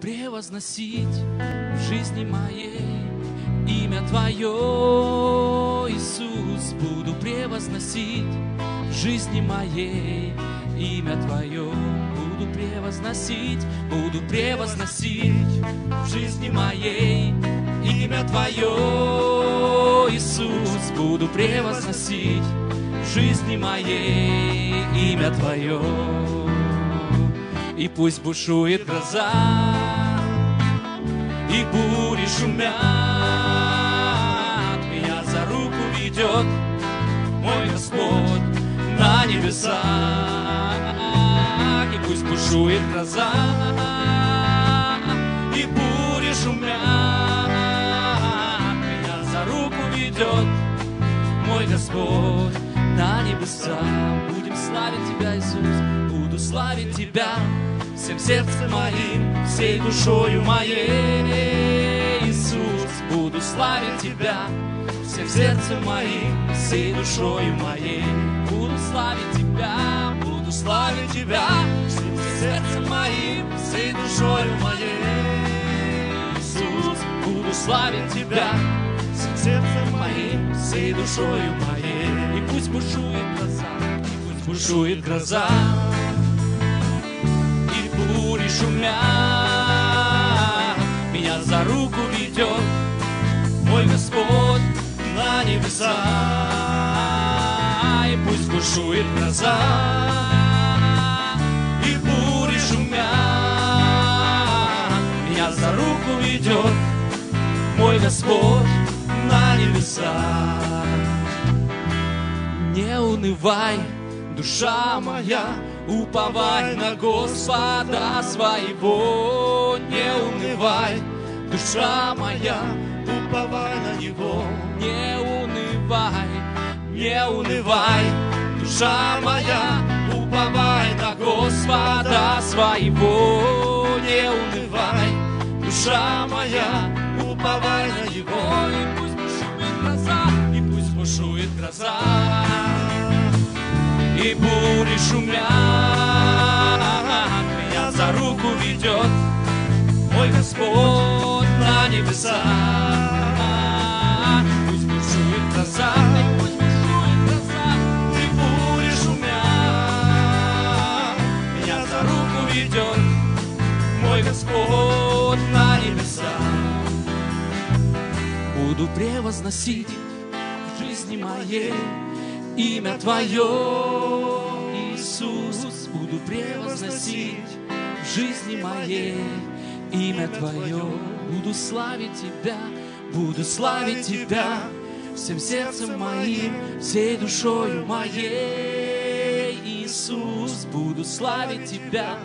превозносить в жизни моей имя Твое, Иисус. Буду превозносить в жизни моей имя Твое. Буду превозносить в жизни моей имя Твое, Иисус. Буду превозносить в жизни моей имя Твое. И пусть бушует гроза, и бури шумят, меня за руку ведет мой Господь на небеса. И пусть бушует гроза, и бури шумят, меня за руку ведет мой Господь на небеса. Будем славить Тебя, Иисус, буду славить Тебя всем сердцем моим, всей душою моей, Иисус. Буду славить Тебя всем сердцем моим, всей душою моей. Буду славить Тебя всем сердцем моим, всей душою моей, Иисус. Буду славить Тебя всем сердцем моим, всей душою моей. И пусть бушует гроза, и бури шумят, меня за руку ведет мой Господь на небеса. И пусть бушует гроза, и бури шумят, меня за руку ведет мой Господь на небеса. Не унывай, душа моя, уповай на Господа своего. Не унывай, душа моя, уповай на Него. Не унывай, душа моя, уповай на Господа своего. Не унывай, душа моя, уповай на Него. И пусть бушует гроза, и бури шумят, меня за руку ведет мой Господь на небеса. Пусть бушует гроза, и бури шумят, меня за руку ведет мой Господь на небеса. Буду превозносить в жизни моей имя Твое, Иисус. Буду превозносить в жизни моей имя Твое. Буду славить Тебя всем сердцем моим, всей душою моей, Иисус. Буду славить Тебя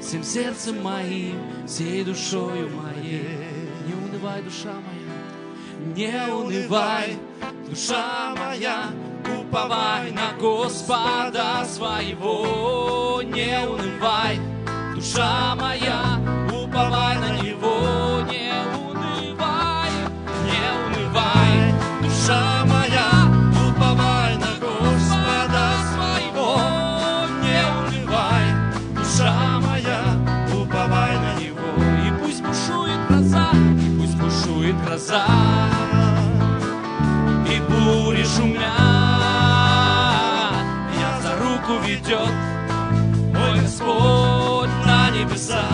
всем сердцем моим, всей душою моей. Не унывай, душа моя, не унывай, душа моя, уповай на Господа своего. Не унывай, душа моя, уповай на Него. Не унывай, душа моя, уповай на Господа своего. Не унывай, душа моя, уповай на Него. И пусть бушует гроза, и бури шумят, меня за руку ведет мой Господь на небеса.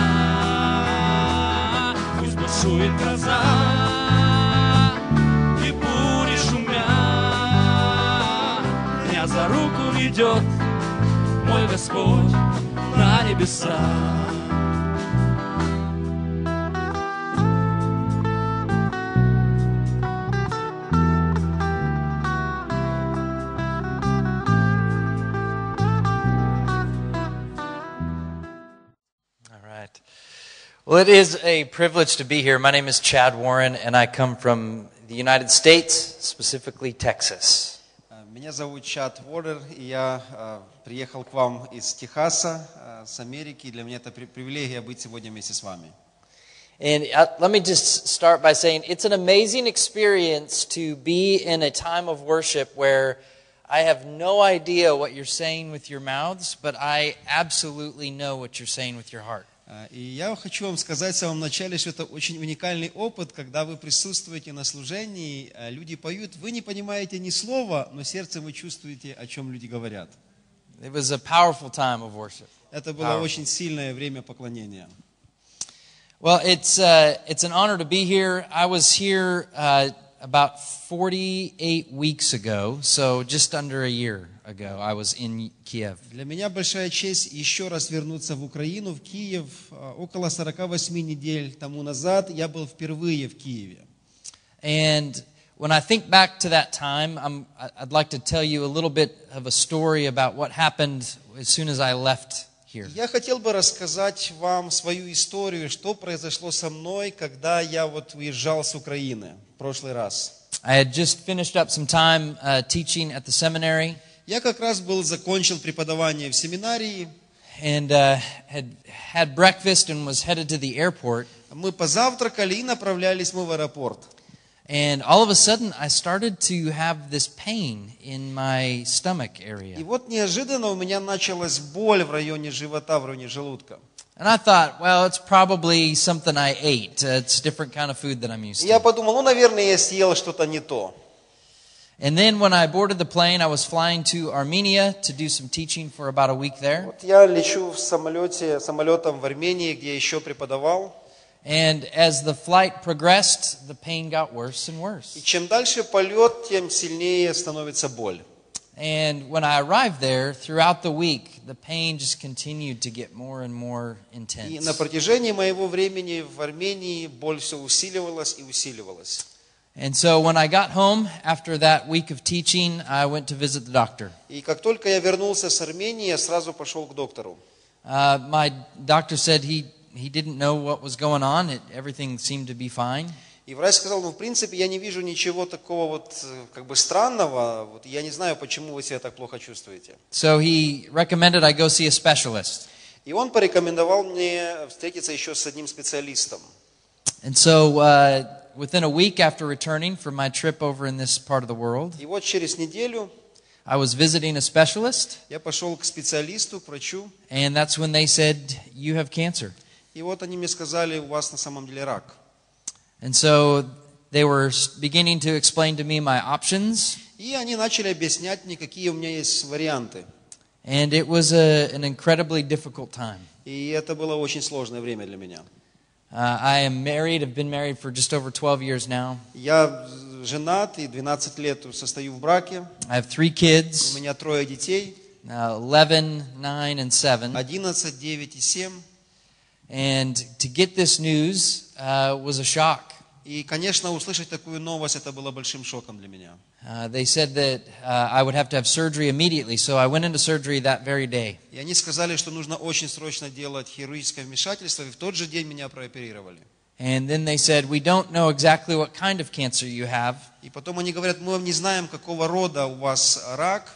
Пусть бушует гроза, и бури шумят, меня за руку ведет мой Господь на небеса. Well, it is a privilege to be here. My name is Chad Ворен, and I come from the United States, specifically Texas. Меня зовут Чад Ворен, и я приехал к вам из Техаса, с Америки. Для меня это привилегия быть сегодня вместе с вами. And let me just start by saying it's an amazing experience to be in a time of worship where I have no idea what you're saying with your mouths, but I absolutely know what you're saying with your heart. И я хочу вам сказать в самом начале, что это очень уникальный опыт, когда вы присутствуете на служении, люди поют, вы не понимаете ни слова, но сердцем вы чувствуете, о чем люди говорят. It was a powerful time of worship. Это было очень сильное время поклонения. Well, it's an honor to be here. I was here about 48 weeks ago, so just under a year ago, I was in Kiev. Для меня большая честь еще раз вернуться в Украину, в Киев. Около 48 недель тому назад я был впервые в Киеве. And when I think back to that time, I'd like to tell you a little bit of a story about what happened as soon as I left here. Я хотел бы рассказать вам свою историю, что произошло со мной, когда я уезжал с Украины в прошлый раз. I had just finished up some time teaching at the seminary. Я как раз закончил преподавание в семинарии. And had breakfast and was headed to the airport. Мы позавтракали и направлялись мы в аэропорт. And all of a sudden, I started to have this pain in my stomach area. И вот неожиданно у меня началась боль в районе живота, в районе желудка. And I thought, well, it's probably something I ate. It's a different kind of food that I'm used Я to. подумал, наверное, я съел что-то не то. And then when I boarded the plane, I was flying to Armenia to do some teaching for about a week there. Вот я лечу самолетом в Армении, где я еще преподавал. And as the flight progressed, the pain got worse and worse. И чем дальше полет, тем сильнее становится боль. And when I arrived there, throughout the week, the pain just continued to get more and more И intense. на протяжении моего времени в Армении боль все усиливалась и усиливалась. And so when I got home after that week of teaching, I went to visit the doctor. И как только я вернулся с Армении, я сразу пошел к доктору. My doctor said he didn't know what was going on. Everything seemed to be fine. И врач сказал, в принципе, я не вижу ничего такого странного. Я не знаю, почему вы себя так плохо чувствуете. So he recommended I go see a specialist. И он порекомендовал мне встретиться еще с одним специалистом. And so within a week after returning from my trip over in this part of the world, И вот через неделю I was visiting a specialist, я пошел к специалисту, к врачу. and that's when they said, you have cancer. И вот они мне сказали, у вас на самом деле рак. And so they were beginning to explain to me my options. И они начали объяснять мне, какие у меня есть варианты. And it was an incredibly difficult time. И это было очень сложное время для меня. I am married. I've been married for just over 12 years now. Я женат и 12 лет состою в браке. I have 3 kids, У меня 3 детей, 11, 9, and 7. 11, 9 и 7. And to get this news was a shock. И, конечно, услышать такую новость, это было большим шоком для меня. They said that I would have to have surgery immediately, so I went into surgery that very day. И они сказали, что нужно очень срочно делать хирургическое вмешательство, и в тот же день меня прооперировали. And then they said, we don't know exactly what kind of cancer you have, И потом они говорят, мы не знаем, какого рода у вас рак,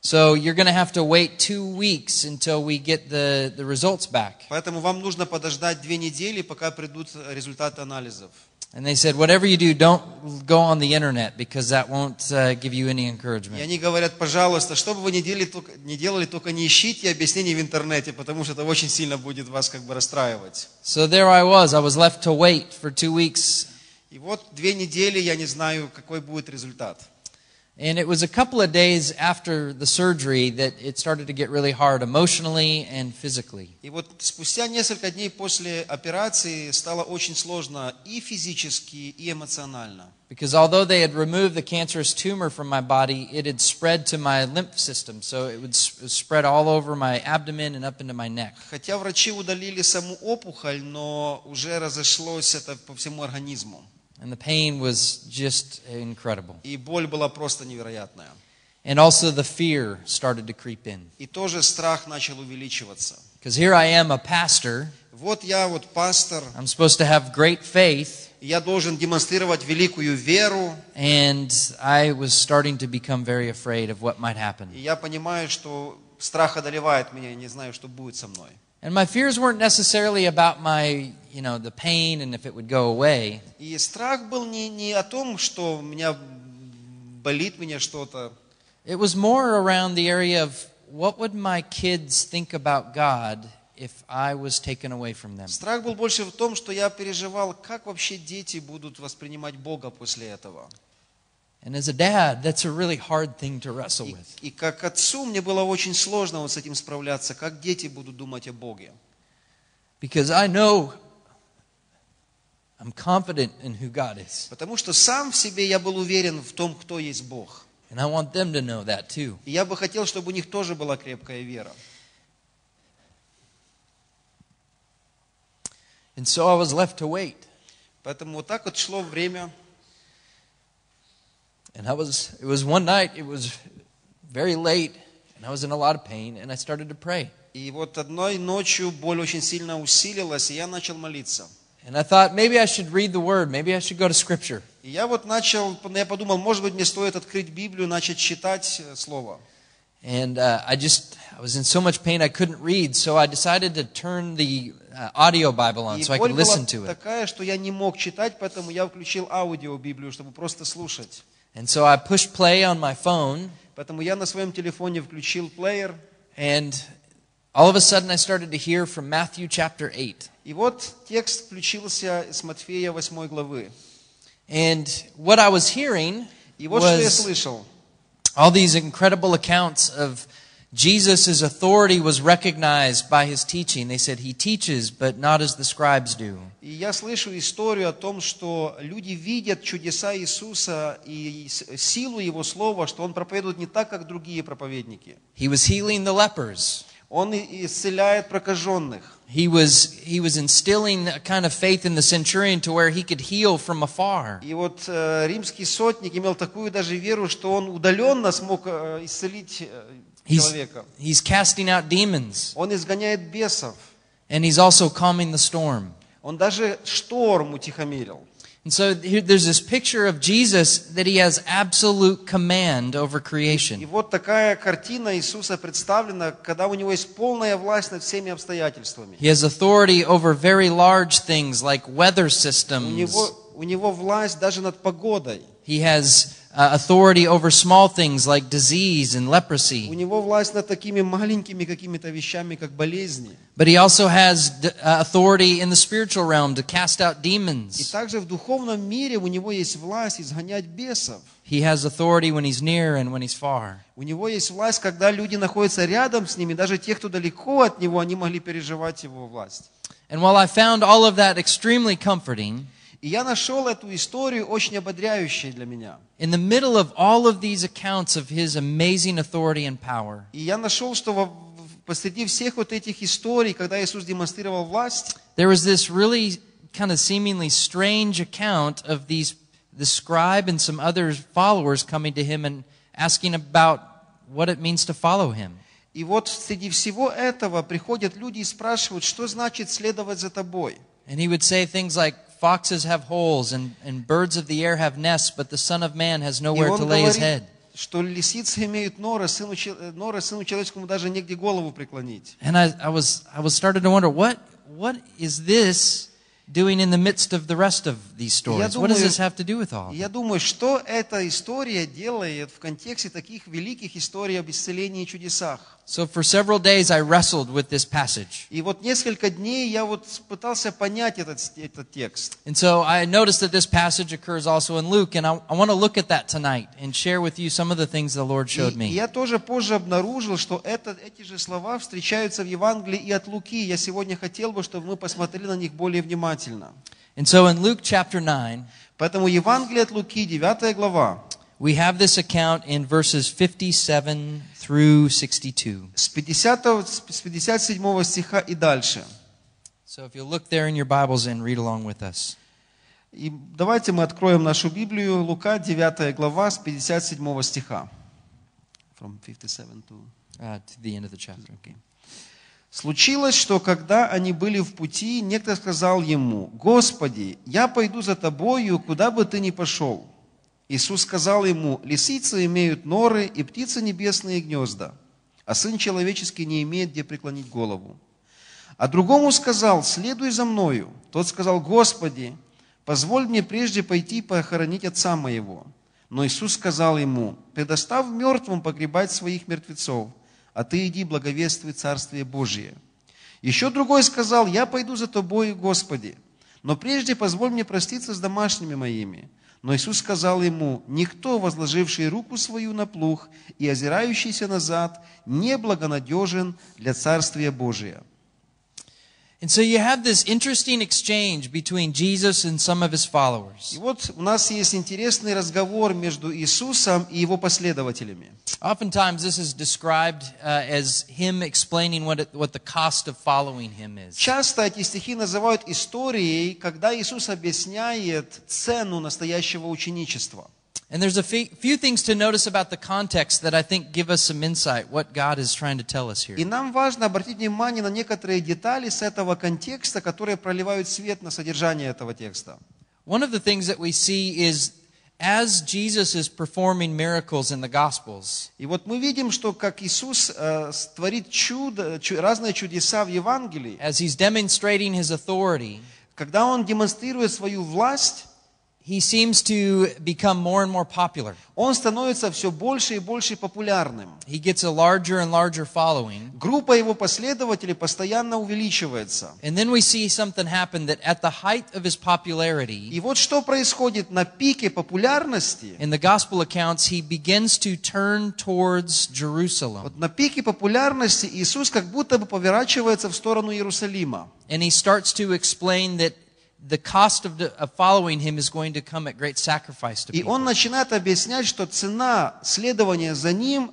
so you're going to have to wait 2 weeks until we get the results back. поэтому вам нужно подождать 2 недели, пока придут результаты анализов. And they said, whatever you do, don't go on the internet, because that won't give you any И encouragement. они говорят, пожалуйста, что бы вы ни делали, только не ищите объяснений в интернете, потому что это очень сильно будет вас расстраивать. So there I was left to wait for 2 weeks. И вот 2 недели я не знаю, какой будет результат. And it was a couple of days after the surgery that it started to get really hard emotionally and physically. И вот спустя несколько дней после операции стало очень сложно и физически, и эмоционально. Because although they had removed the cancerous tumor from my body, it had spread to my lymph system. So it would spread all over my abdomen and up into my neck. Хотя врачи удалили саму опухоль, но уже разошлось это по всему организму. And the pain was just incredible. И боль была просто невероятная. And also the fear started to creep in. И тоже страх начал увеличиваться. Because here I am, a pastor. Вот я пастор, I'm supposed to have great faith. я должен демонстрировать великую веру. And I was starting to become very afraid of what might happen. И я понимаю, что страх одолевает меня, я не знаю, что будет со мной. And my fears weren't necessarily about my, the pain and if it would go away. И страх был не о том, что у меня болит что-то. It was more around the area of what would my kids think about God if I was taken away from them. Страх был больше в том, что я переживал, как вообще дети будут воспринимать Бога после этого. And as a dad, that's a really hard thing to wrestle with. И как отцу мне было очень сложно вот с этим справляться, как дети будут думать о Боге. Because I know I'm confident in who God is. Потому что сам в себе я был уверен в том, кто есть Бог. And I want them to know that too. И я бы хотел, чтобы у них тоже была крепкая вера. And so I was left to wait. Поэтому вот так вот шло время. And it was one night, it was very late, and I was in a lot of pain, and I started to pray. И вот одной ночью боль очень сильно усилилась, и я начал молиться. And I thought, maybe I should read the Word, maybe I should go to Scripture. И я подумал, может быть, мне стоит открыть Библию, начать читать Слово. And I was in so much pain I couldn't read, so I decided to turn the audio Bible on so I could listen to it. И боль была такая, что я не мог читать, поэтому я включил аудиобиблию, чтобы просто слушать. And so I pushed play on my phone. Поэтому я на своем телефоне включил плеер. And all of a sudden I started to hear from Matthew chapter 8. И вот текст включился с Матфея 8 главы. And what I was hearing И вот что я was слышал. all these incredible accounts of Jesus' authority was recognized by his teaching. They said he teaches, but not as the scribes do. И я слышу историю о том, что люди видят чудеса Иисуса и силу Его Слова, что Он проповедует не так, как другие проповедники. He was healing the lepers. Он исцеляет прокаженных. He was instilling a kind of faith in the centurion to where he could heal from afar. И вот римский сотник имел такую даже веру, что он удаленно смог исцелить человека. He's casting out demons. Он изгоняет бесов. And he's also calming the storm. Он даже шторм утихомирил. And so there's this picture of Jesus that he has absolute command over creation. И вот такая картина Иисуса представлена, когда у него есть полная власть над всеми обстоятельствами. He has authority over very large things like weather systems. У него власть даже над погодой. He has authority over small things like disease and У leprosy. него власть над такими маленькими какими-то вещами, как болезни. But he also has authority in the spiritual realm to cast out И demons. также в духовном мире у него есть власть изгонять бесов. He has authority when he's near and when he's far. У него есть власть, когда люди находятся рядом с ними, даже те, кто далеко от него, они могли переживать его власть. And while I found all of that extremely comforting, И я нашел эту историю очень ободряющей для меня. in the middle of all of these accounts of his amazing authority and power, И я нашел, что посреди всех вот этих историй, когда Иисус демонстрировал власть, there was this really kind of seemingly strange account of the scribe and some other followers coming to him and asking about what it means to follow him. и вот среди всего этого приходят люди и спрашивают, что значит следовать за тобой. And he would say things like, foxes have holes and birds of the air have nests, but the Son of Man has И nowhere to он lay his говорит, head. что лисицы имеют норы, сыну человеческому даже негде голову преклонить. And I was started to wonder, what is this doing in the midst of the rest of these stories? What does this have to do with all? Я думаю, что эта история делает в контексте таких великих историй об исцелении и чудесах. So for several days I wrestled with this passage. И вот несколько дней я вот пытался понять этот текст. And so I noticed that this passage occurs also in Luke, and I want to look at that tonight and share with you some of the things the Lord showed И me. я тоже позже обнаружил, что эти же слова встречаются в Евангелии и от Луки. Я сегодня хотел бы, чтобы мы посмотрели на них более внимательно. And so in Luke chapter 9, Поэтому Евангелие от Луки, 9 глава, we have this account in verses 57 through 62. с 57 стиха и дальше. So if you'll look there in your Bibles and read along with us. И давайте мы откроем нашу Библию, Лука, 9 глава, с 57 стиха. From 57 to The end of the chapter. Okay. Случилось, что когда они были в пути, некто сказал ему: «Господи, я пойду за тобою, куда бы ты ни пошел». Иисус сказал ему: «Лисицы имеют норы, и птицы небесные гнезда, а Сын Человеческий не имеет где преклонить голову». А другому сказал: «Следуй за мною». Тот сказал: «Господи, позволь мне прежде пойти похоронить отца моего». Но Иисус сказал ему: «Предоставь мертвым погребать своих мертвецов, а ты иди благовествуй Царствие Божие». Еще другой сказал: «Я пойду за тобою, Господи, но прежде позволь мне проститься с домашними моими». Но Иисус сказал ему: «Никто, возложивший руку свою на плуг и озирающийся назад, не благонадежен для Царствия Божия». And so you have this interesting exchange between Jesus and some of his followers. И вот у нас есть интересный разговор между Иисусом и его последователями. Oftentimes this is described as him explaining what the cost of following him is. Часто эти стихи называют историей, когда Иисус объясняет цену настоящего ученичества. And there's a few things to notice about the context that I think give us some insight what God is trying to tell us here. И нам важно обратить внимание на некоторые детали с этого контекста, которые проливают свет на содержание этого текста. One of the things that we see is as Jesus is performing miracles in the Gospels, И вот мы видим, что как Иисус творит разные чудеса в Евангелии, as he's demonstrating his authority, когда Он демонстрирует свою власть, he seems to become more and more popular. Он становится все больше и больше популярным. He gets a larger and larger following. Группа его последователей постоянно увеличивается. And then we see something happen that at the height of his popularity, И вот что происходит на пике популярности. in the gospel accounts, he begins to turn towards Jerusalem. Вот на пике популярности Иисус как будто бы поворачивается в сторону Иерусалима. And he starts to explain that the cost of following him is going to come at great sacrifice to И Он people. начинает объяснять, что цена следования за Ним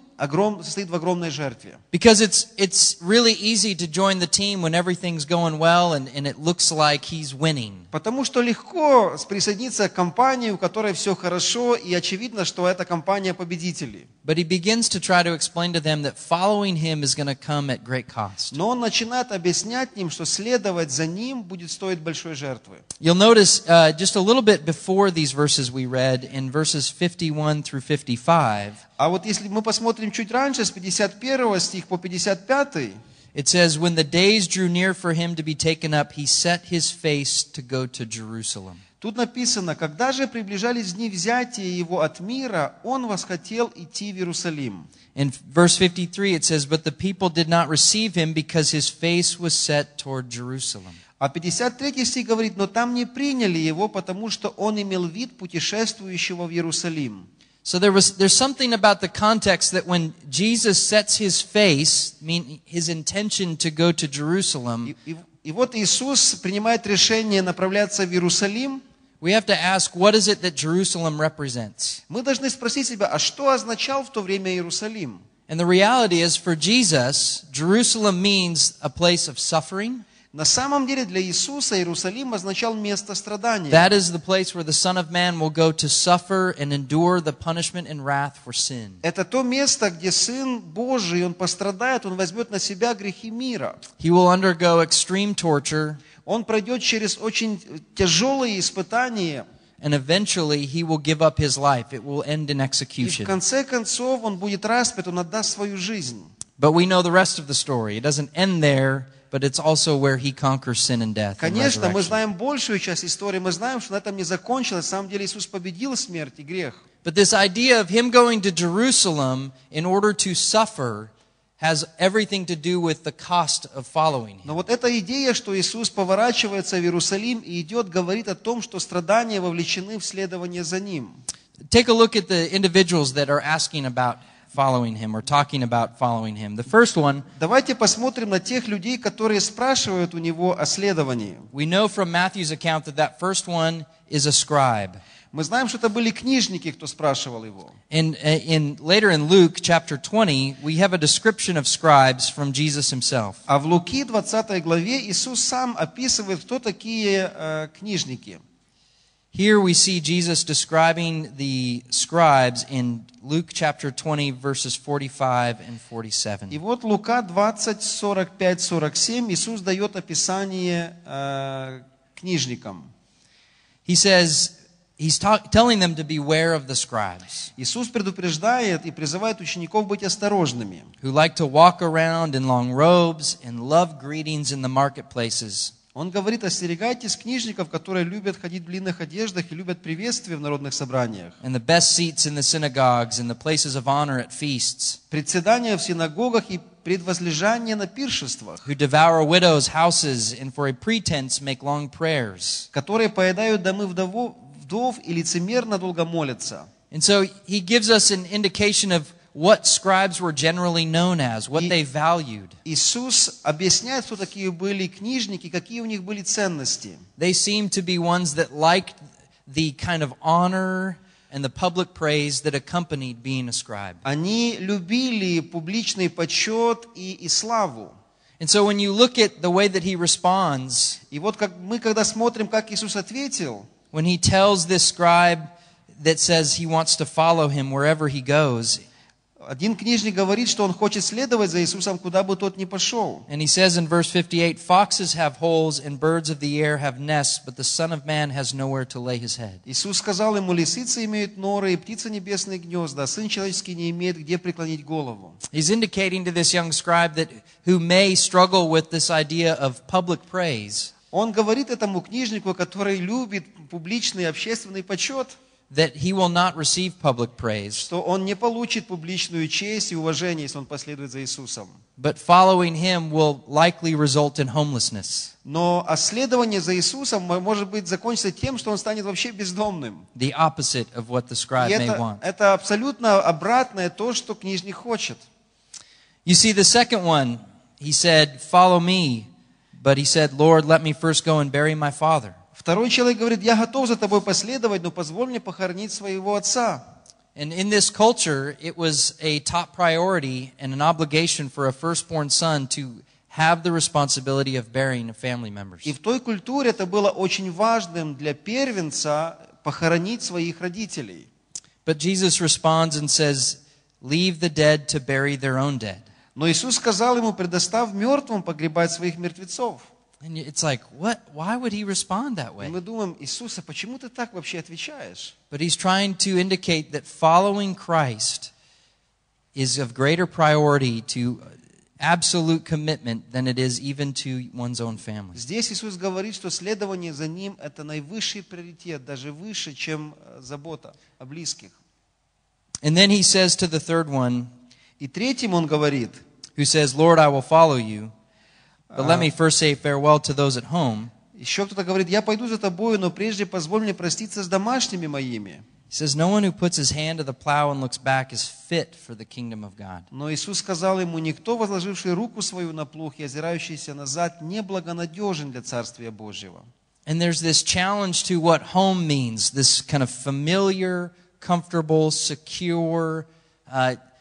состоит в огромной жертве. Because it's really easy to join the team when everything's going well and it looks like he's winning. Потому что легко присоединиться к компании, у которой все хорошо, и очевидно, что эта компания победителей. But he begins to try to explain to them that following him is going to come at great cost. Но Он начинает объяснять им, что следовать за Ним будет стоить большой жертвы. You'll notice just a little bit before these verses we read, in verses 51 through 55, А вот если мы посмотрим чуть раньше, с 51 стих по 55, it says, when the days drew near for him to be taken up, he set his face to go to Jerusalem. тут написано: «Когда же приближались дни взятия Его от мира, Он восхотел идти в Иерусалим». In verse 53 it says, but the people did not receive him because his face was set toward Jerusalem. А 53 стих говорит: «Но там не приняли Его, потому что Он имел вид путешествующего в Иерусалим». So there's something about the context that when Jesus sets his face, meaning his intention to go to Jerusalem, И вот Иисус принимает решение направляться в Иерусалим. we have to ask, what is it that Jerusalem represents? Мы должны спросить себя, а что означал в то время Иерусалим? And the reality is, for Jesus, Jerusalem means a place of suffering. На самом деле для Иисуса Иерусалим означал место страдания. That is the place where the Son of Man will go to suffer and endure the punishment and wrath for sin. Это то место, где Сын Божий, Он пострадает, Он возьмет на себя грехи мира. He will undergo extreme torture, Он пройдет через очень тяжелые испытания. and eventually he will give up his life. It will end in И в execution. конце концов Он будет распят, Он отдаст свою жизнь. But we know the rest of the story. It doesn't end there, but it's also where he conquers sin and death and Конечно, мы resurrection. знаем большую часть истории, мы знаем, что на этом не закончилось. На самом деле Иисус победил смерть и грех. But this idea of him going to Jerusalem in order to suffer has everything to do with the cost of following him. Но вот эта идея, что Иисус поворачивается в Иерусалим и идет, говорит о том, что страдания вовлечены в следование за Ним. Take a look at the individuals that are asking about following him or talking about following him. The first one, Давайте посмотрим на тех людей, которые спрашивают у Него о следовании. we know from Matthew's account that first one is a scribe. Мы знаем, что это были книжники, кто спрашивал Его. And later in Luke chapter 20, we have a description of scribes from Jesus himself. А в Луки 20 главе Иисус сам описывает, кто такие книжники. Here we see Jesus describing the scribes in Luke chapter 20, verses 45 and 47. И вот Лука 20, 45, 47 Иисус дает описание книжникам. He says, he's telling them to beware of the scribes, Иисус предупреждает и призывает учеников быть осторожными, who like to walk around in long robes and love greetings in the marketplaces. Он говорит: остерегайтесь книжников, которые любят ходить в длинных одеждах и любят приветствия в народных собраниях, And the best seats in the synagogues and the places of honor at feasts. председания в синагогах и предвозлежание на пиршествах, who devour widows' houses and for a pretense make long prayers. которые поедают домы вдов и лицемерно долго молятся. And so he gives us an indication of what scribes were generally known as, what they valued. Иисус объясняет, кто такие были книжники, какие у них были ценности. They seemed to be ones that liked the kind of honor and the public praise that accompanied being a scribe. Они любили публичный почет и славу. And so when you look at the way that he responds, И вот когда смотрим, как Иисус ответил, when he tells this scribe that says he wants to follow him wherever he goes, один книжник говорит, что он хочет следовать за Иисусом, куда бы тот ни пошел. and he says in verse 58, foxes have holes and birds of the air have nests, but the Son of Man has nowhere to lay his head. Иисус сказал ему: лисицы имеют норы, и птицы небесные гнезда, а Сын Человеческий не имеет где преклонить голову. He's indicating to this young scribe that who may struggle with this idea of public praise, Он говорит этому книжнику, который любит публичный общественный почет, that he will not receive public praise, что он не получит публичную честь и уважение, если он последует за Иисусом. but following him will likely result in homelessness. Но следование за Иисусом может быть закончится тем, что он станет вообще бездомным. The opposite of what the scribe И may want. это абсолютно обратное то, что книжник хочет. You see, the second one, he said, follow me, but he said, Lord, let me first go and bury my father. Второй человек говорит: я готов за тобой последовать, но позволь мне похоронить своего отца. And in this culture, it was a top priority and an obligation for a firstborn son to have the responsibility of burying family members. И в той культуре это было очень важным для первенца похоронить своих родителей. But Jesus responds and says, leave the dead to bury their own dead. Но Иисус сказал ему: предоставь мертвым погребать своих мертвецов. And it's like, what? Why would he respond that И way? мы думаем: Иисус, а почему ты так вообще отвечаешь? But he's trying to indicate that following Christ is of greater priority to absolute commitment than it is even to one's own family. Здесь Иисус говорит, что следование за Ним – это наивысший приоритет, даже выше, чем забота о близких. And then he says to the third one, И третьим Он говорит: who says, Lord, I will follow you, but let me first say farewell to those at home. еще кто-то говорит: я пойду за тобою, но прежде позволь мне проститься с домашними моими. He says, no one who puts his hand to the plow and looks back is fit for the kingdom of God. Но Иисус сказал ему: никто, возложивший руку свою на плуг и озирающийся назад, не благонадежен для Царствия Божьего. And there's this challenge to what home means, this kind of familiar, comfortable, secure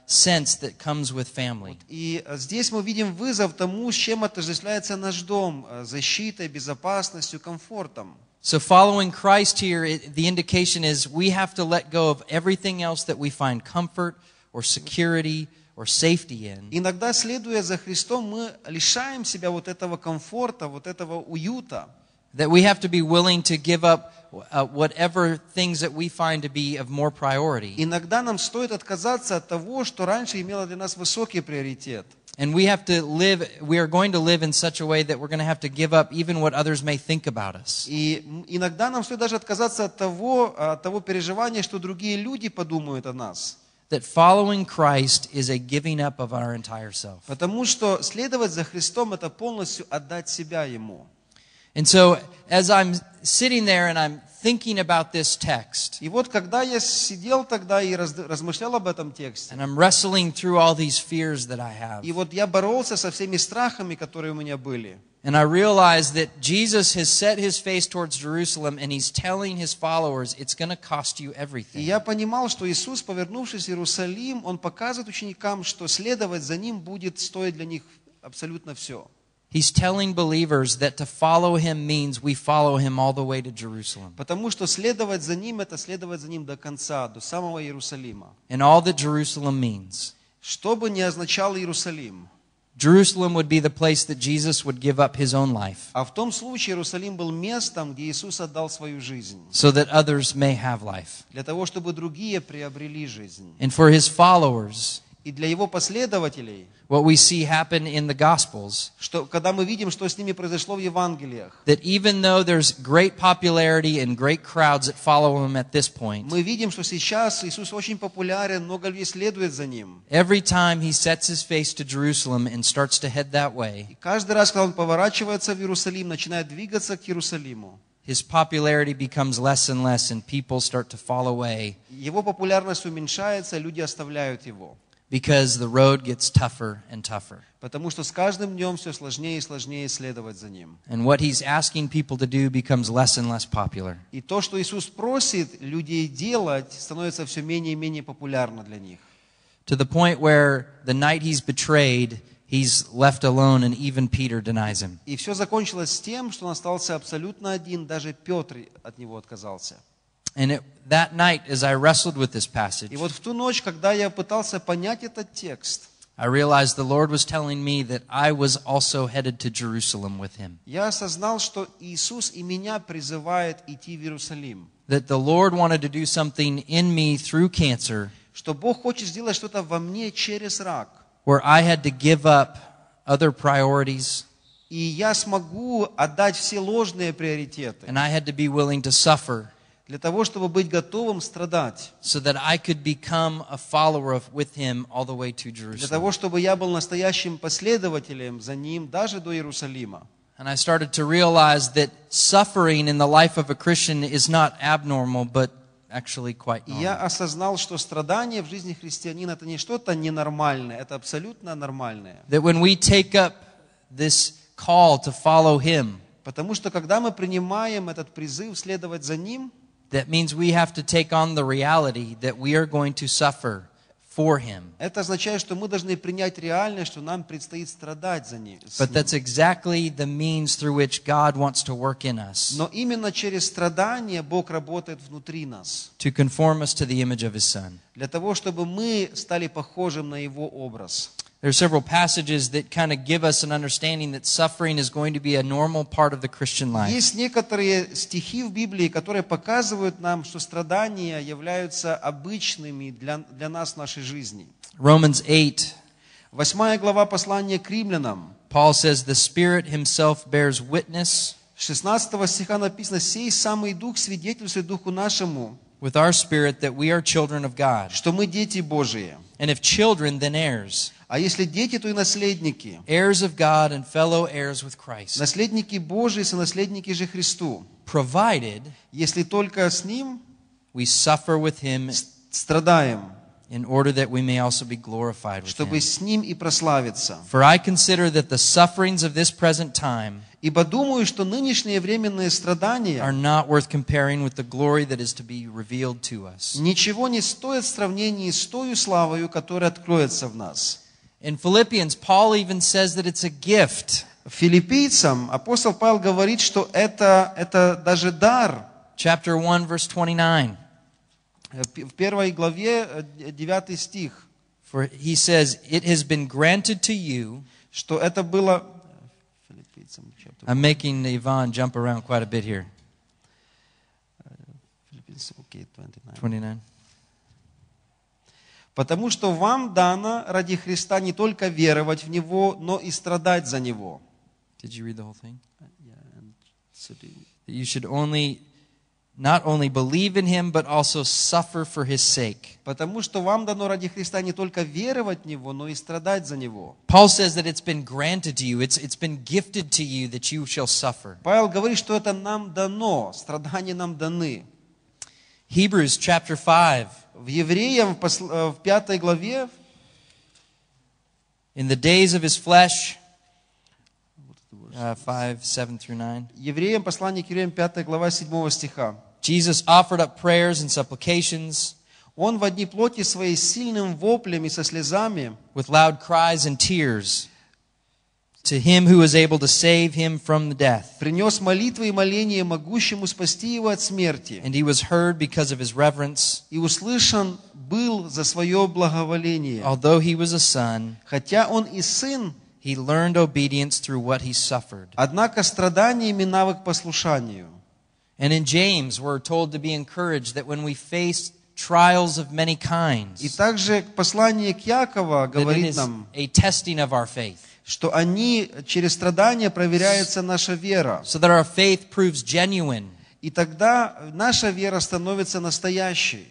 sense that comes with family. И здесь мы видим вызов тому, с чем отождествляется наш дом: защитой, безопасностью, комфортом. So following Christ here, the indication is we have to let go of everything else that we find comfort or security or safety in. Иногда, следуя за Христом, мы лишаем себя вот этого комфорта, вот этого уюта. That we have to be willing to give up whatever things that we find to be of more priority. Иногда нам стоит отказаться от того, что раньше имело для нас высокий приоритет. And we are going to live in such a way that we're going to have to give up even what others may think about us. И иногда нам стоит даже отказаться от того переживания, что другие люди подумают о нас. That following Christ is a giving up of our entire self. Потому что следовать за Христом – это полностью отдать себя Ему. And so, as I'm sitting there and I'm thinking about this text, И вот когда я сидел тогда и размышлял об этом тексте, and I'm wrestling through all these fears that I have, и вот я боролся со всеми страхами, которые у меня были, and I realized that Jesus has set his face towards Jerusalem and he's telling his followers, it's going to cost you и everything. я понимал, что Иисус, повернувшись в Иерусалим, Он показывает ученикам, что следовать за Ним будет стоить для них абсолютно все. He's telling believers that to follow him means we follow him all the way to Jerusalem. Потому что следовать за Ним – это следовать за Ним до конца, до самого Иерусалима. And all that Jerusalem means. Что бы ни означал Иерусалим, Jerusalem would be the place that Jesus would give up his own life, а в том случае Иерусалим был местом, где Иисус отдал свою жизнь, so that others may have life. для того, чтобы другие приобрели жизнь. And for his followers, и для Его последователей, what we see happen in the Gospels, что когда мы видим, что с ними произошло в Евангелиях, that even though there's great popularity and great crowds that follow him at this point, мы видим, что сейчас Иисус очень популярен, много людей следует за Ним. every time he sets his face to Jerusalem and starts to head that way, И каждый раз, когда Он поворачивается в Иерусалим, начинает двигаться к Иерусалиму, his popularity becomes less and less and people start to fall away Его популярность уменьшается, люди оставляют Его. because the road gets tougher and tougher. Потому что с каждым днем все сложнее и сложнее следовать за Ним. And what he's asking people to do becomes less and less popular. И то, что Иисус просит людей делать, становится все менее и менее популярно для них. To the point where the night he's betrayed, he's left alone and even Peter denies him. И все закончилось с тем, что он остался абсолютно один, даже Петр от него отказался. And that night, as I wrestled with this passage, И вот в ту ночь, когда я пытался понять этот текст, I realized the Lord was telling me that I was also headed to Jerusalem with him. я осознал, что Иисус и меня призывает идти в Иерусалим. That the Lord wanted to do something in me through cancer, Что Бог хочет сделать что-то во мне через рак. where I had to give up other priorities, И я смогу отдать все ложные приоритеты and I had to be willing to suffer для того, чтобы быть готовым страдать. so that I could become a follower with him all the way to Для Jerusalem. того, чтобы я был настоящим последователем за Ним даже до Иерусалима. And I started to realize that suffering in the life of a Christian is not abnormal, but actually quite И я normal. осознал, что страдание в жизни христианина это не что-то ненормальное, это абсолютно нормальное. That when we take up this call to follow him, Потому что когда мы принимаем этот призыв следовать за Ним, that means we have to take on the reality that we are going to suffer for him. это означает, что мы должны принять реальность, что нам предстоит страдать за Ним. But that's exactly the means through which God wants to work in us, Но именно через страдания Бог работает внутри нас, to conform us to the image of his Son. для того, чтобы мы стали похожим на Его образ. There are several passages that kind of give us an understanding that suffering is going to be a normal part of the Christian life. Есть некоторые стихи в Библии, которые показывают нам, что страдания являются обычными для нас в нашей жизни. Romans 8, 8 глава послания к римлянам, Paul says, the Spirit himself bears witness 16 стиха написано: «Сей самый Дух свидетельствует Духу нашему, with our spirit that we are children of God. что мы дети Божии. And if children, then heirs, А если дети, то и наследники, heirs of God and fellow heirs with Christ, наследники Божии, сонаследники же Христу, provided если только с Ним we suffer with him страдаем, in order that we may also be glorified with чтобы him. с Ним и прославиться. For I consider that the sufferings of this present time Ибо думаю, что нынешние временные are страдания not worth comparing with the glory that is to be revealed to us. ничего не стоят в сравнении с той славою, которая откроется в нас». In Philippians, Paul even says that it's a gift. Филиппийцам апостол Павел говорит, что это даже дар. Chapter 1, verse 29. В 1 главе 9 стих, For he says, it has been granted to you. что это было... Филиппийцам, I'm making Yvonne jump around quite a bit here. Филиппийцам, окей, 29. 29. «Потому что вам дано ради Христа не только веровать в Него, но и страдать за Него». Did you read the whole thing? That you should not only believe in him, but also suffer for his sake. «Потому что вам дано ради Христа не только веровать в Него, но и страдать за Него». Paul says that it's been granted to you. It's been gifted to you that you shall suffer. Павел говорит, что это нам дано, страдания нам даны. Hebrews chapter 5. В Евреям в 5 главе, In the days of his flesh, 5, 7 through 9. Евреям, послание к Евреям, 5 глава, 7 стиха. Jesus offered up prayers and supplications Он в дни плоти своей с сильным воплем и со слезами with loud cries and tears to him who is able to save him from the death. принес молитвы и моления могущему спасти его от смерти. And he was heard because of his reverence. И услышан был за свое благоволение. Although he was a son, Хотя он и сын, he learned obedience through what he suffered. однако страданиями навык послушанию. And in James, we're told to be encouraged that when we face trials of many kinds. И также послание к Якова That it говорит is нам, a testing of our faith. что они через страдания проверяется наша вера. So that our faith proves genuine. И тогда наша вера становится настоящей.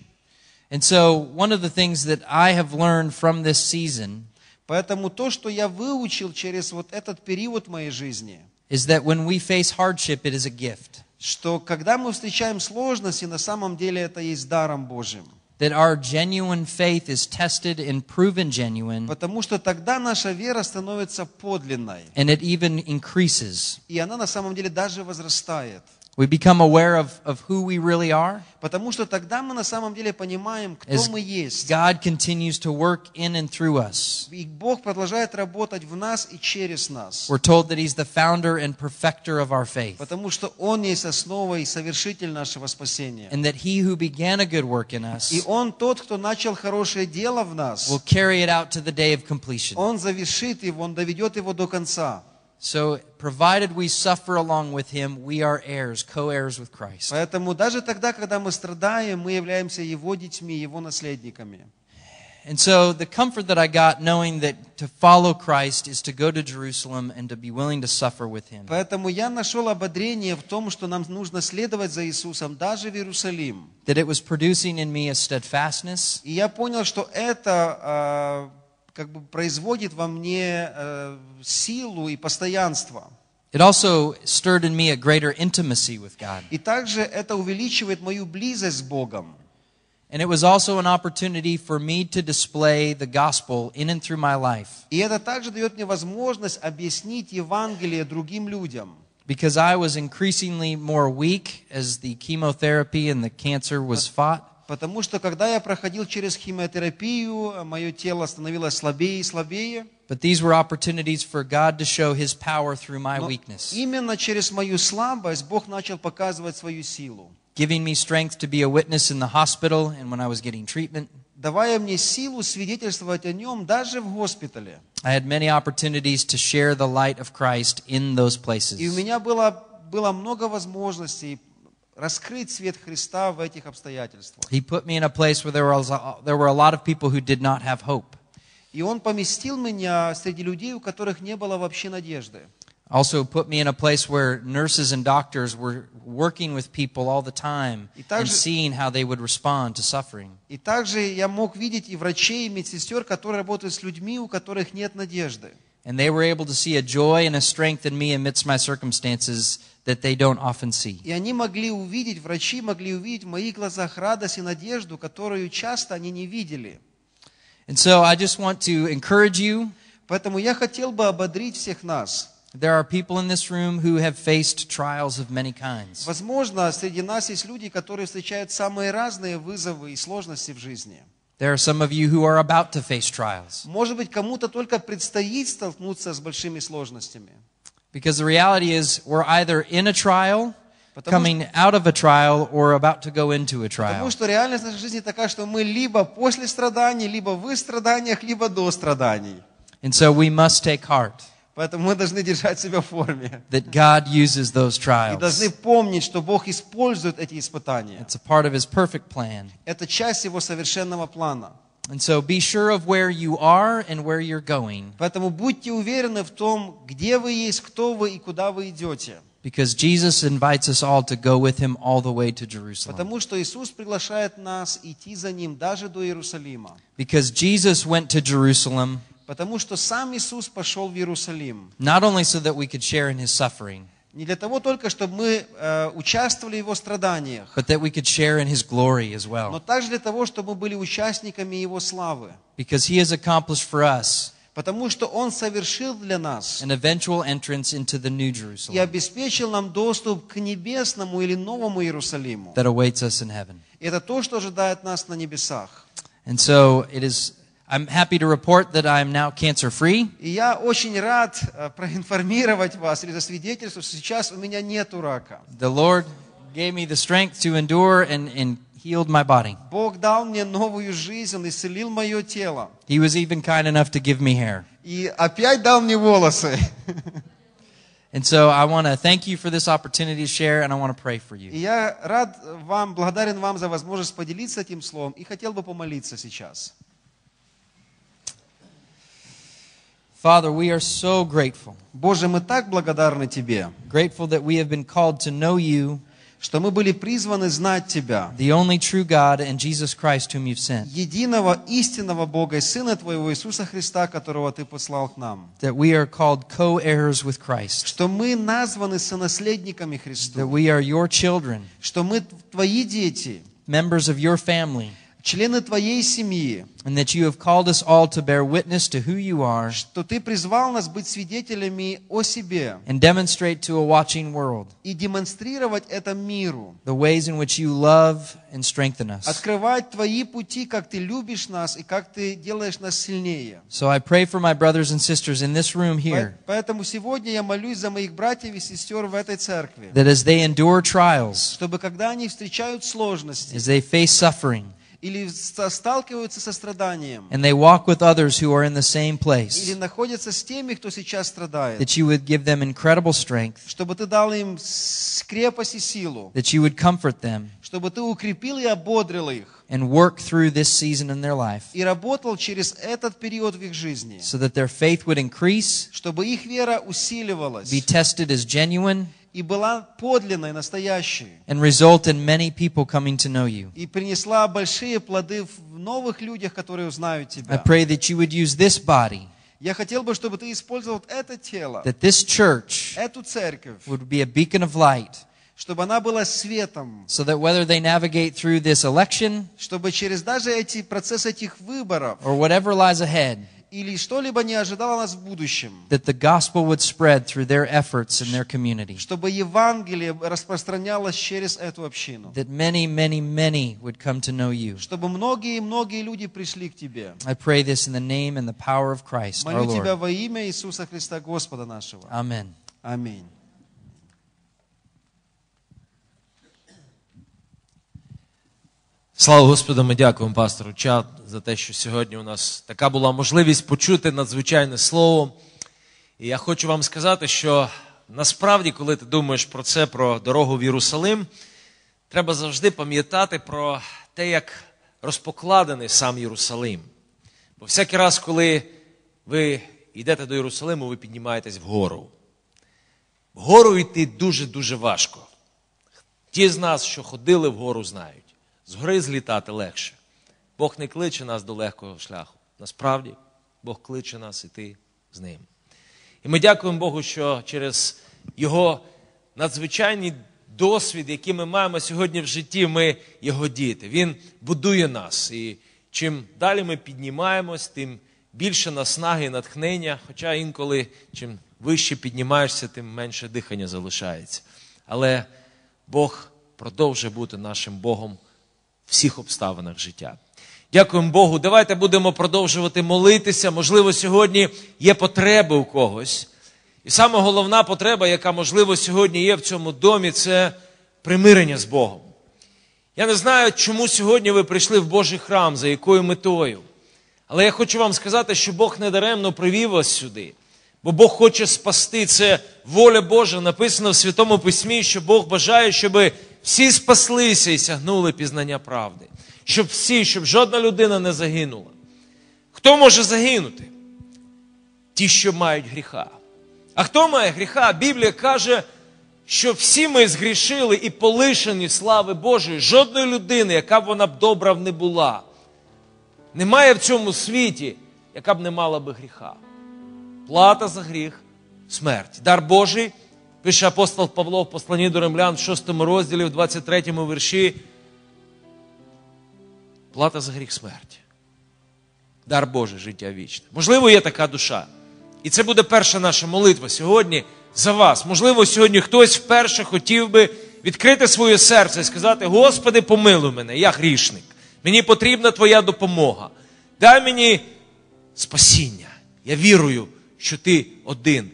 And so one of the things that I have learned from this season Поэтому то, что я выучил через вот этот период моей жизни, is that when we face hardship, it is a gift. что когда мы встречаем сложности, на самом деле это есть даром Божьим. That our genuine faith is tested and proven genuine, Потому что тогда наша вера становится подлинной. and it even increases. И она на самом деле даже возрастает. We become aware of who we really are Потому что тогда мы на самом деле понимаем, кто as мы есть. God continues to work in and through us. И Бог продолжает работать в нас и через нас. We're told that He's the founder and perfecter of our faith, Потому что Он есть основа и совершитель нашего спасения. and that He who began a good work in us И Он тот, кто начал хорошее дело в нас. will carry it out to the day of completion. Он завершит его, Он доведет его до конца. So, provided we suffer along with Him, we are heirs, co-heirs with Christ. Поэтому даже тогда, когда мы страдаем, мы являемся Его детьми, Его наследниками. And so the comfort that I got knowing that to follow Christ is to go to Jerusalem and to be willing to suffer with Him. Поэтому я нашел ободрение в том, что нам нужно следовать за Иисусом, даже в Иерусалим. That it was producing in me a steadfastness, И я понял, что это как бы производит во мне силу и постоянство. it also stirred in me a greater intimacy with God. И также это увеличивает мою близость с Богом. And it was also an opportunity for me to display the gospel in and through my life. И это также дает мне возможность объяснить Евангелие другим людям. Because I was increasingly more weak as the chemotherapy and the cancer was fought. Потому что когда я проходил через химиотерапию, мое тело становилось слабее и слабее. But these were opportunities for God to show His power through my Но weakness, именно через мою слабость Бог начал показывать свою силу, giving me strength to be a witness in the hospital and when I was getting treatment. давая мне силу свидетельствовать о Нем даже в госпитале. I had many opportunities to share the light of Christ in those places. И у меня было много возможностей раскрыть свет Христа в этих обстоятельствах. He put me in a place where there were a lot of people who did not have hope. И Он поместил меня среди людей, у которых не было вообще надежды. Also put me in a place where nurses and doctors were working with people all the time and seeing how they would respond to suffering. И также я мог видеть и врачей, и медсестер, которые работают с людьми, у которых нет надежды. And they were able to see a joy and a strength in me amidst my circumstances that they don't often see. И они могли увидеть, врачи могли увидеть в моих глазах радость и надежду, которую часто они не видели. And so I just want to encourage you. Поэтому я хотел бы ободрить всех нас. There are people in this room who have faced trials of many kinds. Возможно, среди нас есть люди, которые встречают самые разные вызовы и сложности в жизни. There are some of you who are about to face trials. Может быть, кому-то только предстоит столкнуться с большими сложностями. Because the reality is we're either in a trial, coming out of a trial, or about to go into a Потому trial. что реальность нашей жизни такая, что мы либо после страданий, либо в страданиях, либо до страданий. And so we must take heart Поэтому мы должны держать себя в форме. that God uses those И должны trials. помнить, что Бог использует эти испытания. It's a part of His perfect plan. Это часть Его совершенного плана. And so be sure of where you are and where you're going, Поэтому будьте уверены в том, где вы есть, кто вы и куда вы идете. because Jesus invites us all to go with Him all the way to Jerusalem. Потому что Иисус приглашает нас идти за Ним даже до Иерусалима. Because Jesus went to Jerusalem Потому что сам Иисус пошел в Иерусалим. not only so that we could share in His suffering, Не для того только, чтобы мы участвовали в Его страданиях, but that we could share in His glory as но well. также для того, чтобы мы были участниками Его славы. Because He has accomplished for us Потому что Он совершил для нас an eventual entrance into the New и Jerusalem обеспечил нам доступ к небесному или новому Иерусалиму. that awaits us in heaven. Это то, что ожидает нас на небесах. And so I'm happy to report that I'm now cancer-free. И я очень рад проинформировать вас или засвидетельствовать, что сейчас у меня нету рака. The Lord gave me the strength to endure and healed my body. Бог дал мне новую жизнь, Он исцелил мое тело. He was even kind enough to give me hair. И опять дал мне волосы. And so I want to thank you for this opportunity to share, and I want to pray for И you. я благодарен вам за возможность поделиться этим словом и хотел бы помолиться сейчас. Father, we are so grateful. Боже, мы так благодарны Тебе, Grateful that we have been called to know you, что мы были призваны знать Тебя, the only true God, and Jesus Christ whom you've sent. единого истинного Бога и Сына Твоего Иисуса Христа, которого Ты послал к нам. That we are called co-heirs with Christ. Что мы названы сонаследниками That Христу, we are your children, что мы Твои дети, members of your family, члены Твоей семьи, and that you have called us all to bear witness to who you are что Ты призвал нас быть свидетелями о себе and demonstrate to a watching world и демонстрировать это миру, the ways in which you love and strengthen us. открывать Твои пути, как Ты любишь нас и как Ты делаешь нас сильнее. So I pray for my brothers and sisters in this room here, Поэтому сегодня я молюсь за моих братьев и сестер в этой церкви, that as they endure trials, чтобы когда они встречают сложности as they face suffering, или сталкиваются со страданием, and they walk with others who are in the same или place, находятся с теми, кто сейчас страдает, that you would give them incredible strength, чтобы Ты дал им крепость и силу, that you would comfort them, чтобы Ты укрепил и ободрил их, and work through this season in their life, и работал через этот период в их жизни, so that their faith would increase, чтобы их вера усиливалась be tested as genuine, и была подлинной, настоящей, and result in many people coming to know you. и принесла большие плоды в новых людях, которые узнают I Тебя. pray that you would use this body, Я хотел бы, чтобы Ты использовал это тело, that this church эту церковь, would be a beacon of light, чтобы она была светом, so that whether they navigate through this election чтобы через даже эти процессы этих выборов or whatever lies ahead, или что-либо не ожидало нас в будущем, that the gospel would spread through their efforts in their community, чтобы Евангелие распространялось через эту общину, that many, many, many would come to know you. чтобы многие люди пришли к Тебе. I pray this in the name and the power of Christ, our Молю Тебя Lord. во имя Иисуса Христа, Господа нашего. Amen. Аминь. Слава Господу, ми дякуємо пастору Чад за те, що сьогодні у нас така була можливість почути надзвичайне слово. І я хочу вам сказати, що насправді, коли ти думаєш про це, про дорогу в Єрусалим, треба завжди пам'ятати про те, як розпокладений сам Єрусалим. Бо всякий раз, коли ви йдете до Єрусалиму, ви піднімаєтесь вгору. Вгору йти дуже-дуже важко. Ті з нас, що ходили вгору, знають. З гори злітати легше. Бог не кличе нас до легкого шляху. Насправді, Бог кличе нас іти з Ним. І ми дякуємо Богу, що через Його надзвичайний досвід, який ми маємо сьогодні в житті, ми Його діти. Він будує нас. І чим далі ми піднімаємось, тим більше наснаги і натхнення. Хоча інколи, чим вище піднімаєшся, тим менше дихання залишається. Але Бог продовжує бути нашим Богом в всіх обставинах життя. Дякуємо Богу. Давайте будемо продовжувати молитися. Можливо, сьогодні є потреби у когось. І саме головна потреба, яка, можливо, сьогодні є в цьому домі, це примирення з Богом. Я не знаю, чому сьогодні ви прийшли в Божий храм, за якою метою. Але я хочу вам сказати, що Бог недаремно привів вас сюди. Бо Бог хоче спасти. Це воля Божа. Написано в Святому Письмі, що Бог бажає, щоб всі спаслися і сягнули пізнання правди. Щоб жодна людина не загинула. Хто може загинути? Ті, що мають гріха. А хто має гріха? Біблія каже, що всі ми згрішили і полишені слави Божої. Жодної людини, яка б вона б добра не була, немає в цьому світі, яка б не мала би гріха. Плата за гріх – смерть. Дар Божий, пише апостол Павло в посланні до Римлян в 6 розділі, в 23 вірші. Плата за гріх – смерть. Дар Божий – життя вічне. Можливо, є така душа. І це буде перша наша молитва сьогодні за вас. Можливо, сьогодні хтось вперше хотів би відкрити своє серце і сказати: Господи, помилуй мене, я грішник. Мені потрібна Твоя допомога. Дай мені спасіння. Я вірую, що Ти один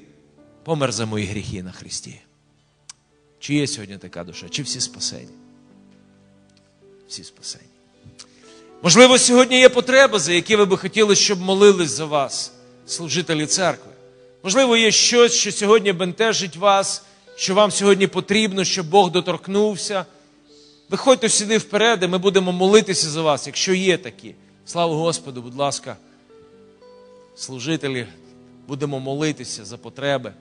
помер за мої гріхи на Христі. Чи є сьогодні така душа? Чи всі спасені? Всі спасені. Можливо, сьогодні є потреби, за які ви би хотіли, щоб молились за вас служителі церкви. Можливо, є щось, що сьогодні бентежить вас, що вам сьогодні потрібно, щоб Бог доторкнувся. Виходьте сюди вперед, і ми будемо молитися за вас, якщо є такі. Слава Господу, будь ласка, служителі, будемо молитися за потреби.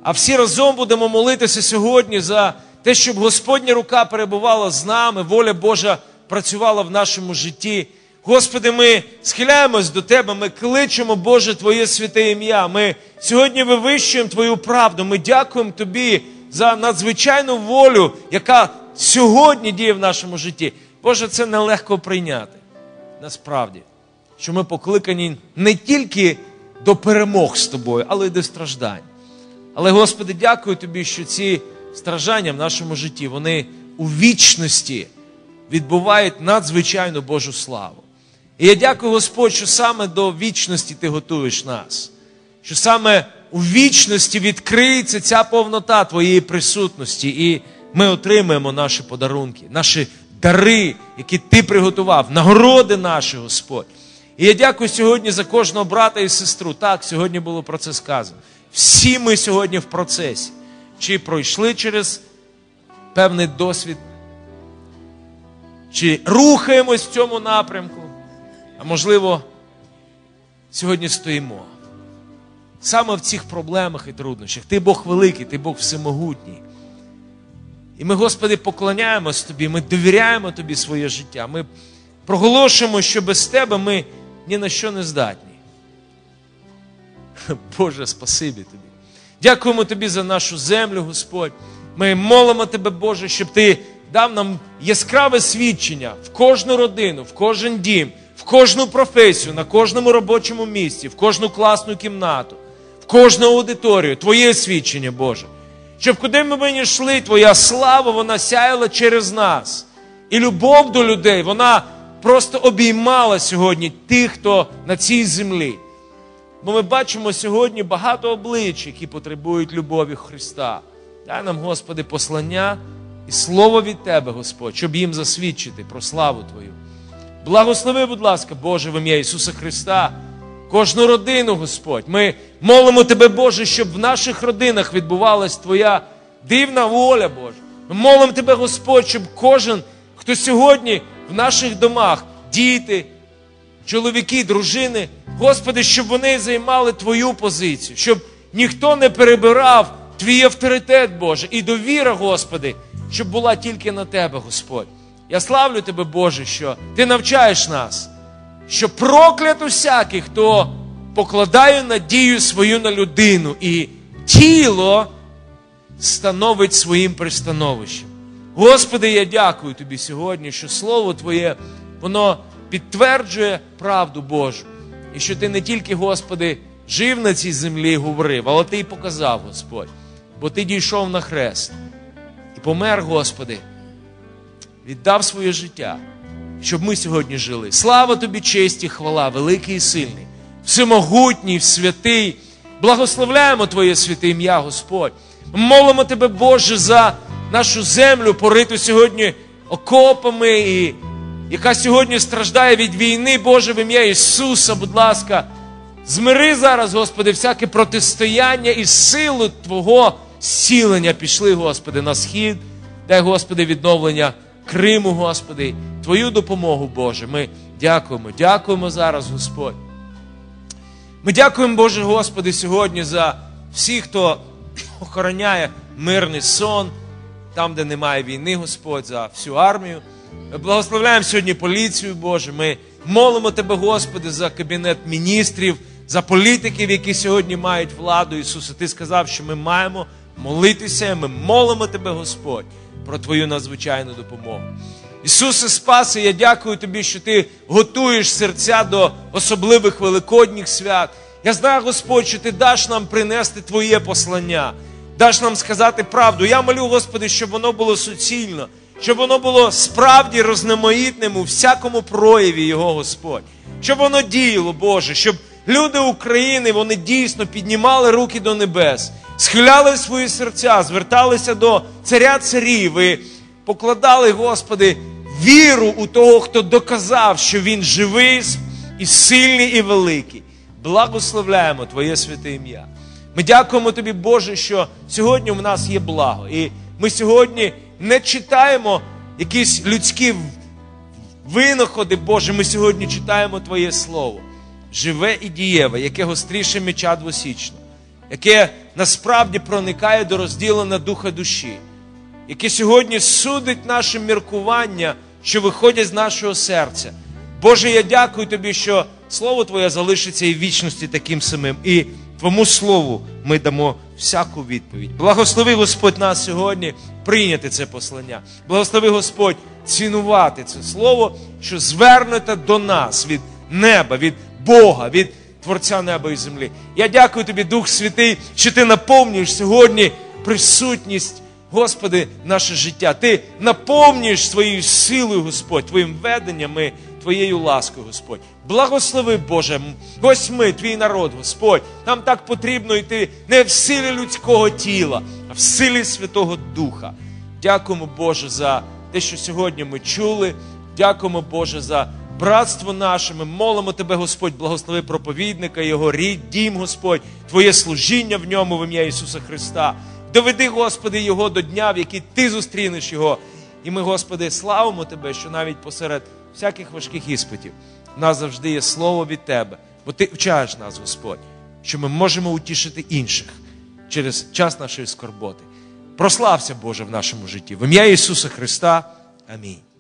А всі разом будемо молитися сьогодні за те, щоб Господня рука перебувала з нами, воля Божа працювала в нашому житті. Господи, ми схиляємось до Тебе, ми кличемо, Боже, Твоє святе ім'я. Ми сьогодні вивищуємо Твою правду. Ми дякуємо Тобі за надзвичайну волю, яка сьогодні діє в нашому житті. Боже, це нелегко прийняти. Насправді, що ми покликані не тільки до перемог з Тобою, але й до страждань. Але, Господи, дякую Тобі, що ці страждання в нашому житті, вони у вічності відбувають надзвичайну Божу славу. І я дякую, Господь, що саме до вічності Ти готуєш нас. Що саме у вічності відкриється ця повнота Твоєї присутності. І ми отримаємо наші подарунки, наші дари, які Ти приготував, нагороди наші, Господь. І я дякую сьогодні за кожного брата і сестру. Так, сьогодні було про це сказано. Всі ми сьогодні в процесі. Чи пройшли через певний досвід, чи рухаємось в цьому напрямку, а можливо, сьогодні стоїмо. Саме в цих проблемах і труднощах. Ти Бог великий, Ти Бог всемогутній. І ми, Господи, поклоняємось Тобі, ми довіряємо Тобі своє життя. Ми проголошуємо, що без Тебе ми ні на що не здатні. Боже, спасибі Тобі. Дякуємо Тобі за нашу землю, Господь. Ми молимо Тебе, Боже, щоб Ти дав нам яскраве свідчення в кожну родину, в кожен дім, в кожну професію, на кожному робочому місці, в кожну класну кімнату, в кожну аудиторію. Твоє свідчення, Боже. Щоб куди ми не йшли, Твоя слава, вона сяяла через нас. І любов до людей, вона просто обіймала сьогодні тих, хто на цій землі. Бо ми бачимо сьогодні багато облич, які потребують любові Христа. Дай нам, Господи, послання і слово від Тебе, Господь, щоб їм засвідчити про славу Твою. Благослови, будь ласка, Боже, в ім'я Ісуса Христа, кожну родину, Господь. Ми молимо Тебе, Боже, щоб в наших родинах відбувалась Твоя дивна воля, Боже. Ми молимо Тебе, Господь, щоб кожен, хто сьогодні в наших домах, діти, чоловіки, дружини, Господи, щоб вони займали Твою позицію, щоб ніхто не перебирав Твій авторитет, Боже, і довіра, Господи, щоб була тільки на Тебе, Господь. Я славлю Тебе, Боже, що Ти навчаєш нас, що проклят усякий, хто покладає надію свою на людину, і тіло становить своїм пристановищем. Господи, я дякую Тобі сьогодні, що Слово Твоє, воно підтверджує правду Божу. І що Ти не тільки, Господи, жив на цій землі і говорив, але Ти й показав, Господь. Бо Ти дійшов на хрест і помер, Господи, віддав своє життя, щоб ми сьогодні жили. Слава Тобі, честь і хвала, великий і сильний, всемогутній, святий. Благословляємо Твоє святе ім'я, Господь. Молимо Тебе, Боже, за нашу землю, пориту сьогодні окопами, і яка сьогодні страждає від війни, Боже, в ім'я Ісуса, будь ласка, змири зараз, Господи, всяке протистояння і силу Твого зцілення пішли, Господи, на схід. Дай, Господи, відновлення Криму, Господи, Твою допомогу, Боже. Ми дякуємо зараз, Господь. Ми дякуємо, Боже, Господи, сьогодні за всіх, хто охороняє мирний сон, там, де немає війни, Господь, за всю армію. Ми благословляємо сьогодні поліцію, Боже. Ми молимо Тебе, Господи, за Кабінет міністрів, за політиків, які сьогодні мають владу. Ісусе, Ти сказав, що ми маємо молитися. Ми молимо Тебе, Господь, про Твою надзвичайну допомогу. Ісусе, Спасе, я дякую Тобі, що Ти готуєш серця до особливих великодніх свят. Я знаю, Господь, що Ти даш нам принести Твоє послання, даш нам сказати правду. Я молю, Господи, щоб воно було суцільно, щоб воно було справді розноманітним у всякому прояві Його, Господь. Щоб воно діяло, Боже, щоб люди України, вони дійсно піднімали руки до небес, схиляли свої серця, зверталися до Царя царів і покладали, Господи, віру у того, хто доказав, що Він живий і сильний і великий. Благословляємо Твоє святе ім'я. Ми дякуємо тобі, Боже, що сьогодні в нас є благо. І ми сьогодні не читаємо якісь людські винаходи, Боже, ми сьогодні читаємо Твоє Слово. Живе і дієве, яке гостріше меча двосічного, яке насправді проникає до розділення духа душі, яке сьогодні судить наше міркування, що виходять з нашого серця. Боже, я дякую Тобі, що Слово Твоє залишиться і в вічності таким самим. І Твому Слову ми дамо всяку відповідь. Благослови, Господь, нас сьогодні прийняти це послання. Благослови, Господь, цінувати це Слово, що звернуте до нас від неба, від Бога, від Творця неба і землі. Я дякую Тобі, Дух Святий, що Ти наповнюєш сьогодні присутність, Господи, наше життя. Ти наповнюєш своєю силою, Господь, Твоїм веденням і Твоєю ласкою, Господь. Благослови, Боже, ось ми, Твій народ, Господь. Нам так потрібно йти не в силі людського тіла, а в силі Святого Духа. Дякуємо, Боже, за те, що сьогодні ми чули. Дякуємо, Боже, за братство наше. Ми молимо Тебе, Господь, благослови проповідника, його рід, дім, Господь, Твоє служіння в ньому в ім'я Ісуса Христа. Доведи, Господи, його до дня, в який Ти зустрінеш його. І ми, Господи, славимо Тебе, що навіть посеред всяких важких іспитів в нас завжди є слово від Тебе. Бо Ти вчаєш нас, Господь, що ми можемо утішити інших через час нашої скорботи. Прослався, Боже, в нашому житті. В ім'я Ісуса Христа. Амінь.